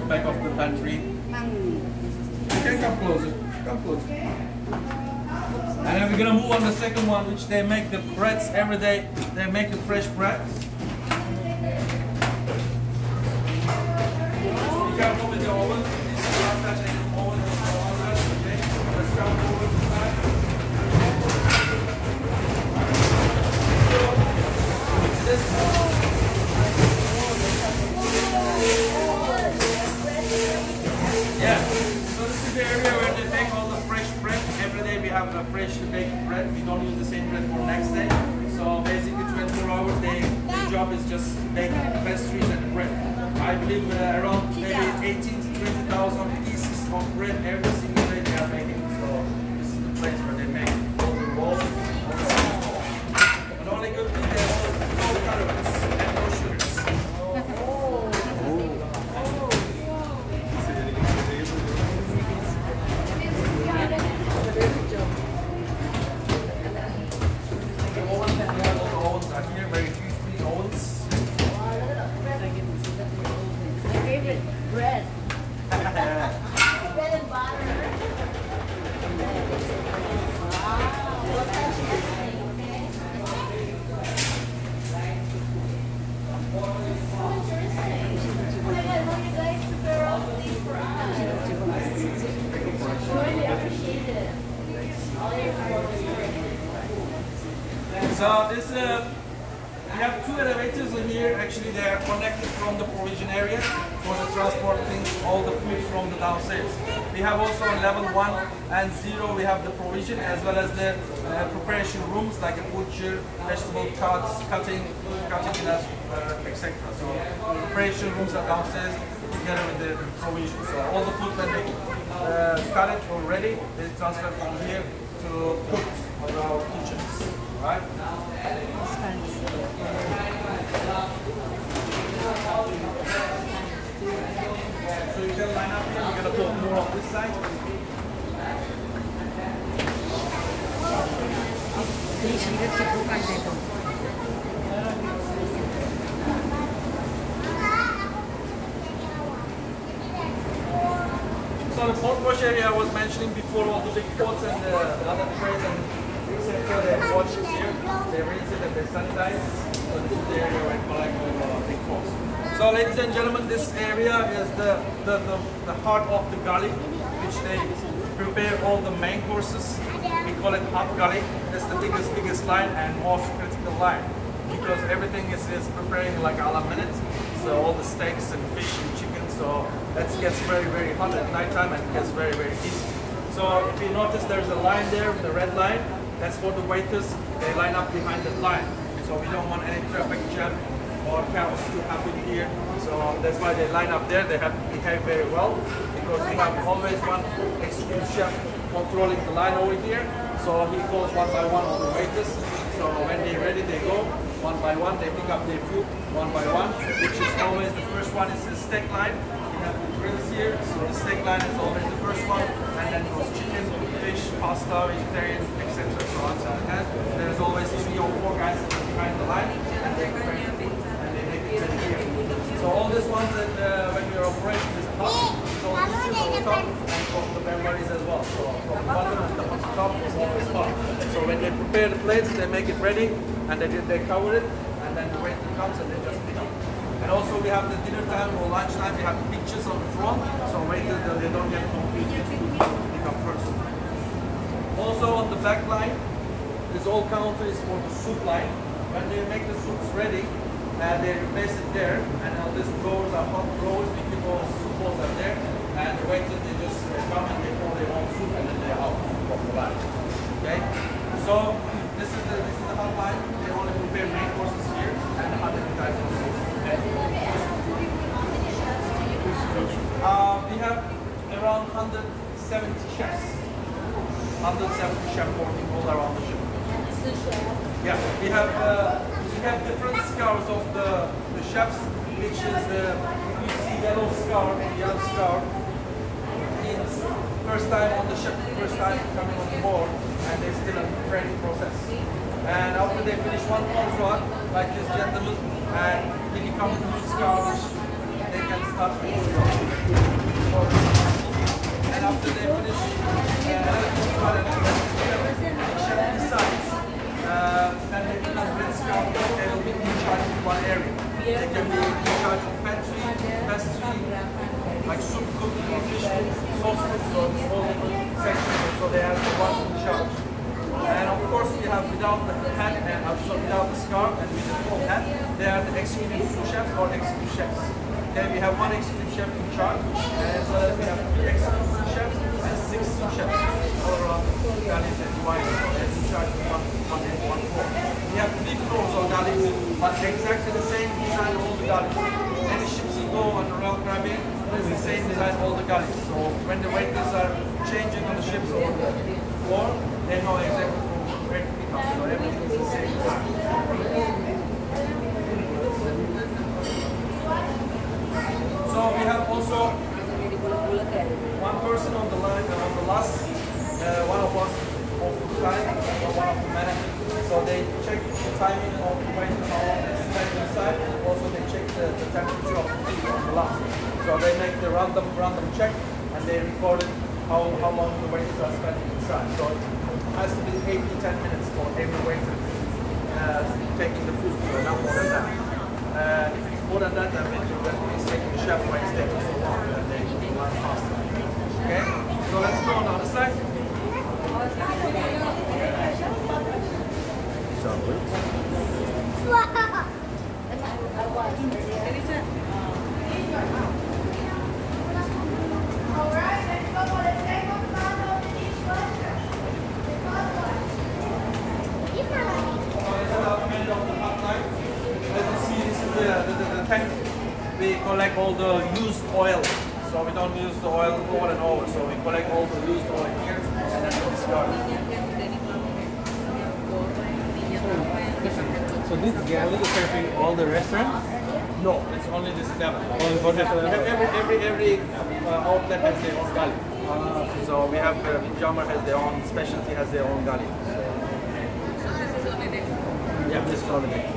back of the pantry. You can come closer. Come closer. And then we're gonna move on the second one, which they make the breads every day. They make the fresh breads. Be careful with the ovens. This is not touching the oven or others. Okay, let's jump over to that. This. Yeah. So this is the area where they make all the fresh bread. Every day we have a fresh baked bread. We don't use the same bread for next day. So basically 24 hours their job is just baking pastries and bread. I believe around maybe 18 to 20,000 pieces of bread every single day they are making. So this is the place where they make all the rolls, all the sweet rolls. But the only good thing they have no calories and no sugars. Bread. Bread and butter. So this we have two elevators in here. Actually, they are connected from the provision area for the transporting all the food from the downstairs. We have also level 1 and 0. We have the provision as well as the preparation rooms like a butcher, vegetable cuts, cutting etc. So preparation rooms are downstairs together with the provision. So all the food when they cut it already, they transfer from here to cooked on our kitchens. Right? So you can line up here, we're going to put more on this side. So the pot wash area I was mentioning before, all the big pots and the other trays and etc. They wash it here, they rinse it and they sanitize. So this is the area where I collect all the big pots. So ladies and gentlemen, this area is the heart of the gully, which they prepare all the main courses. We call it hot gully. It's the biggest line and most critical line because everything is preparing like a la minute. So all the steaks and fish and chicken. So that gets very hot at night time and it gets very easy. So if you notice, there's a line there with the red line. That's for the waiters. They line up behind that line. So we don't want any traffic jam or chaos to happen here. So that's why they line up there. They have to behave very well because we have always one executive chef controlling the line over here. So he goes one by one on the waiters. So when they're ready, they go one by one. They pick up their food one by one, which is always the first one is the steak line. We have the grills here. So the steak line is always the first one. And then goes chicken, fish, pasta, vegetarian, etc. So on and that. There's always 3 or 4 guys behind the line, and they prepare the food and they make it ready here. So all these ones that when your operation is hot, so this is on the top and from the memories as well. So from the bottom and the top is always hot. So when they prepare the plates, they make it ready and they cover it, and then the waiter comes and they just pick up. And also we have the dinner time or lunch time. We have pictures on the front, so waiters they don't get confused which food to pick up first. Also on the back line, this whole counter is for the soup line. When they make the soups ready, they replace it there, and all these drawers are hot drawers, we keep all the soup bowls are there, and the waiters they just come and they pour their own soup and then they're out of the line. Okay? So this is the hot line. They only prepare main courses here and the hot appetizers. Okay? We have around 170 chefs. 170 chefs working all around the ship. Yeah, we have different scars of the chefs, which is if you see yellow scar and yellow scar, means first time on the ship, first time coming on board, and they're still in the training process. And after they finish one contract, like this gentleman, and they become new scars, they can start with like soup cooking or fish cooking, sauce cooking, so it's all different sections, so they have one in charge. And of course we have without the hat and also without the scarf and with the full hat, they are the executive sous chefs or executive chefs. Okay, we have one executive chef in charge, as well as we have 2 executive sous chefs and 6 sous chefs all around the galleys and divided. So they're in charge of one floor. We have 3 floors of galleys, but exactly the same design all the galleys. Any ships you go on the Royal Caribbean, it's the same design all the galleys. So when the waiters are changing on the ships or the floor, they know exactly where to pick up. So everything is the same design. So we have also one person on the line on the last one of us of the time or one of the managers. So they check the timing of the waiter, how long they spend inside. Also they check the temperature of the food on the last. So they make the random check and they record how long the waiters are spending inside. So it has to be 8 to 10 minutes for every waiter taking the food. So not more than that. If it's more than that, then it's taking the chef away, it's taking so long that they run faster. Okay? So let's go on the other side. The tank, we collect all the used oil, so we don't use the oil over and over, so we collect all the used oil here and then we discard it. So this galley is serving all the restaurants? No, it's only this level. Only for this level? Every outlet has their own galley. So we have Jammer has their own specialty, has their own galley. Yeah, this is only there.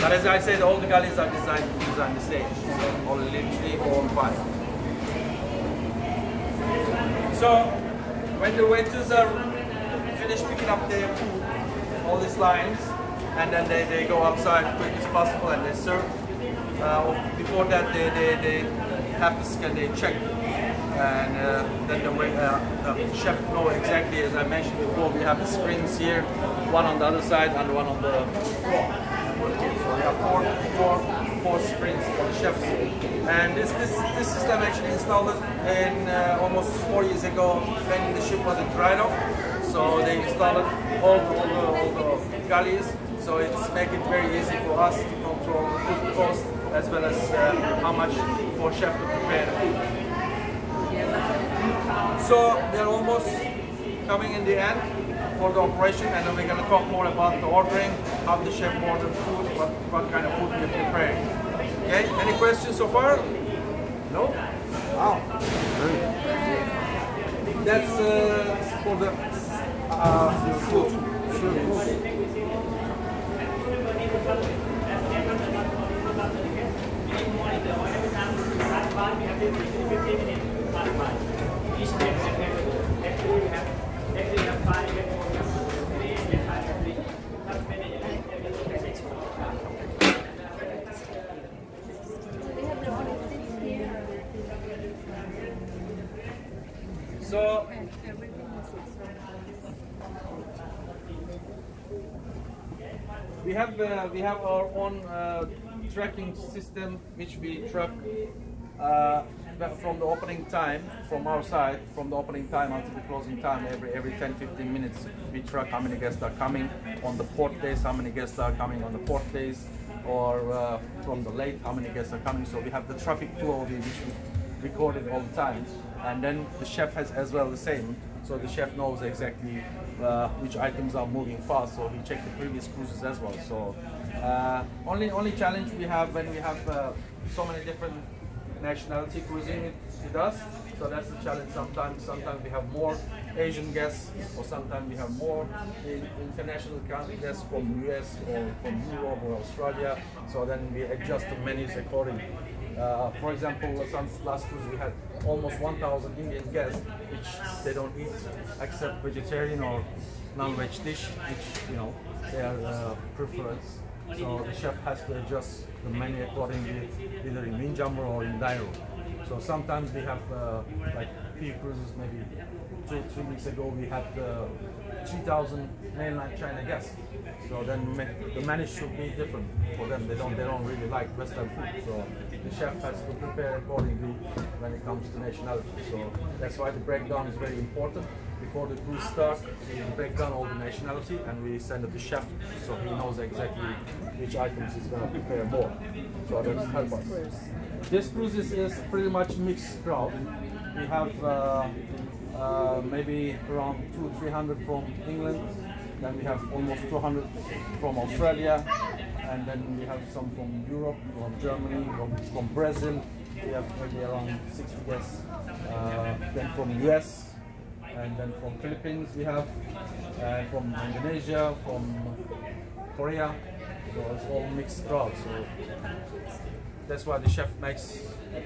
But as I said, all the galleys are designed the same. So only 3, 4, 5. So when the waiters are finished picking up their food, all these lines, and then they go outside as quick as possible and they serve. Before that, they have to scan, they check, and then the chef know exactly, as I mentioned before, we have the screens here, one on the other side and one on the floor. So we have four screens for the chefs. And this system actually installed in almost 4 years ago when the ship wasn't dried off. So they installed all the galleys. So it's make it very easy for us to control the food cost as well as how much for chef to prepare the food. So they're almost coming in the end for the operation, and then we're going to talk more about the ordering, how the chef ordered food, what kind of food we're preparing. Okay, any questions so far? No? Wow. That's for the food. So we have our own tracking system which we track from the opening time, from our side, from the opening time until the closing time. Every 10-15 minutes we track how many guests are coming on the port days, how many guests are coming on the port days, or from the late, how many guests are coming. So we have the traffic flow which we record it all the time, and then the chef has as well the same. So the chef knows exactly which items are moving fast. So he checked the previous cruises as well. So only challenge we have when we have so many different nationality cruising with us. So that's the challenge. Sometimes we have more Asian guests, or sometimes we have more international guests from US or from Europe or Australia. So then we adjust the menus accordingly. For example, some last cruise we had almost 1,000 Indian guests, which they don't eat except vegetarian or non-veg dish, which their preference. So the chef has to adjust the menu accordingly, either in jumper or in dining room. So sometimes we have like few cruises, maybe 2-3 weeks ago we had 3,000 mainland China guests. So then the menu should be different for them. They don't really like Western food. So the chef has to prepare accordingly when it comes to nationality. So that's why the breakdown is very important. Before the cruise starts, we break down all the nationality and we send it to the chef so he knows exactly which items he's going to prepare more. So that's help us. This cruise is pretty much mixed crowd. We have maybe around 200-300 from England, then we have almost 200 from Australia, and then we have some from Europe, from Germany, from Brazil. We have maybe around 60 guests. Then from US, and then from Philippines we have, from Indonesia, from Korea. So it's all mixed crowd. So that's why the chef makes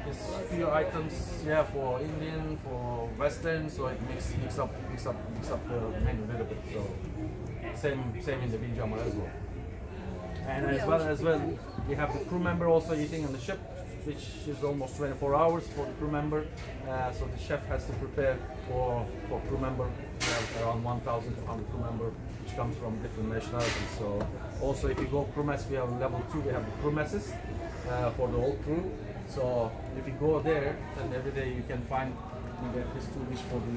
his few items, yeah, for Indian, for Western, so it mix up the menu a little bit. So same in the Vijama as well. And as well, we have the crew member also eating on the ship, which is almost 24 hours for the crew member. So the chef has to prepare for crew member. We have around 1,200 crew member, which comes from different nationalities. So also if you go crew mess, we have level 2, we have the crew messes for the whole crew. So if you go there, then every day you can find this 2 dish for the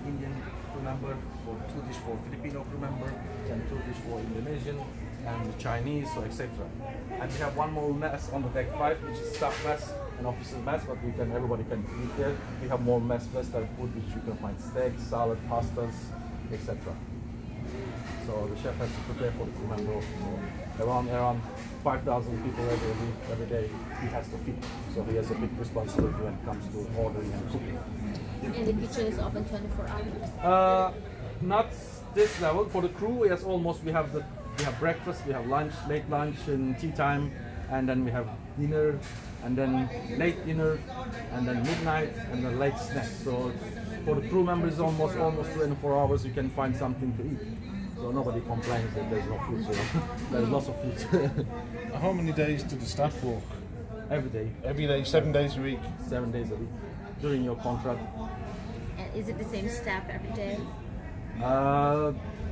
Indian crew member, or 2 dish for Filipino crew member, and 2 dish for Indonesian and Chinese, so etc. And we have one more mess on the deck 5, which is staff mess and officer mess, but everybody can eat there. We have more mess style food, which you can find steak, salad, pastas, etc. So the chef has to prepare for the crew member also. So around 5,000 people every day he has to feed. So he has a big responsibility when it comes to ordering and cooking. And the kitchen is open 24 hours? Not this level. For the crew, yes, almost we have breakfast, we have lunch, late lunch and tea time, and then we have dinner, and then late dinner, and then midnight, and then late snack. So for the crew members, almost 24 hours you can find something to eat. So nobody complains that there's no food. So there's lots of food. How many days do the staff work? Every day. Every day, 7 days a week? 7 days a week, during your contract. And is it the same staff every day?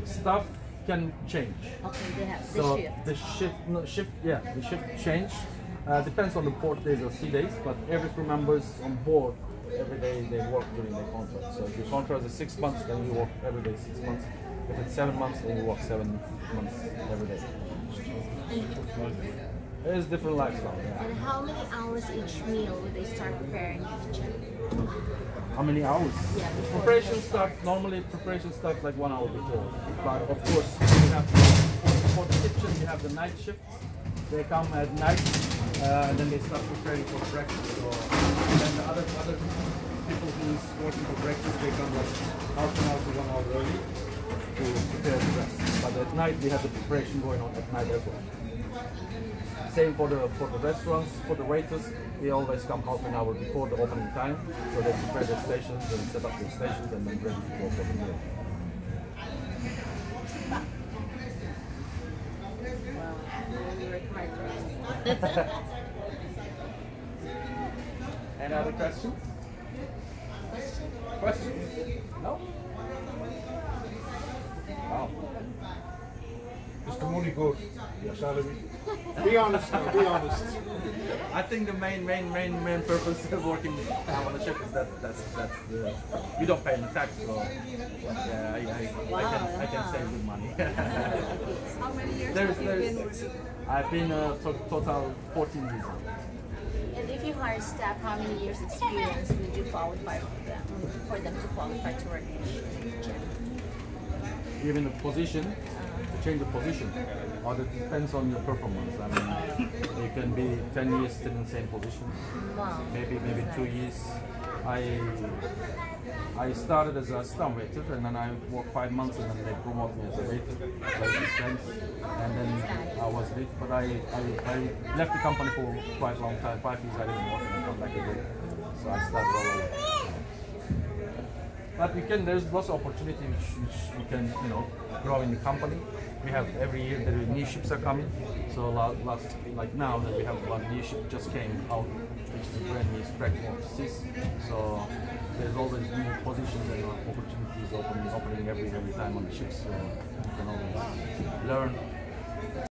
Staff can change. Okay, they have So the shift. the shift change. Depends on the port days or sea days, but every crew members on board, every day they work during their contract. So if your contract is 6 months, then you work every day 6 months. If it's 7 months, then you work 7 months every day. It's different lifestyle. Yeah. And how many hours each meal would they start preparing in the kitchen? How many hours? Yeah, Preparation starts like 1 hour before. But of course, we have for the kitchen we have the night shifts. They come at night and then they start preparing for breakfast. So then the other people who's working for breakfast, they come like half an hour to 1 hour early to prepare the rest. But at night we have the preparation going on at night as well. Same for the restaurants, for the waiters, they always come half an hour before the opening time, so they prepare their stations and set up their stations and then ready to go for the meal. Any other questions? Questions? No? Wow. Is the money good? Your salary? Be honest now, be honest. I think the main purpose of working on the ship is that's we don't pay any tax, so yeah, I can save good money. How many years have you been? I've been total 14 years. And if you hire staff, how many years experience would you qualify for them to qualify to work in the kitchen? Given the position, to change the position, or it depends on your performance. I mean, you can be 10 years still in the same position. Wow. Maybe 2 years. I started as a staff waiter, and then I worked 5 months, and then they promoted me as a waiter, and then I was late. But I left the company for quite a long time. 5 years I didn't work, and I come back again. So I started all over. But there's lots of opportunity which we can, grow in the company. We have every year there are new ships are coming. So like now that we have one new ship just came out, which is a brand new platform. So there's always new positions and opportunities opening every time on the ships. So you can always learn.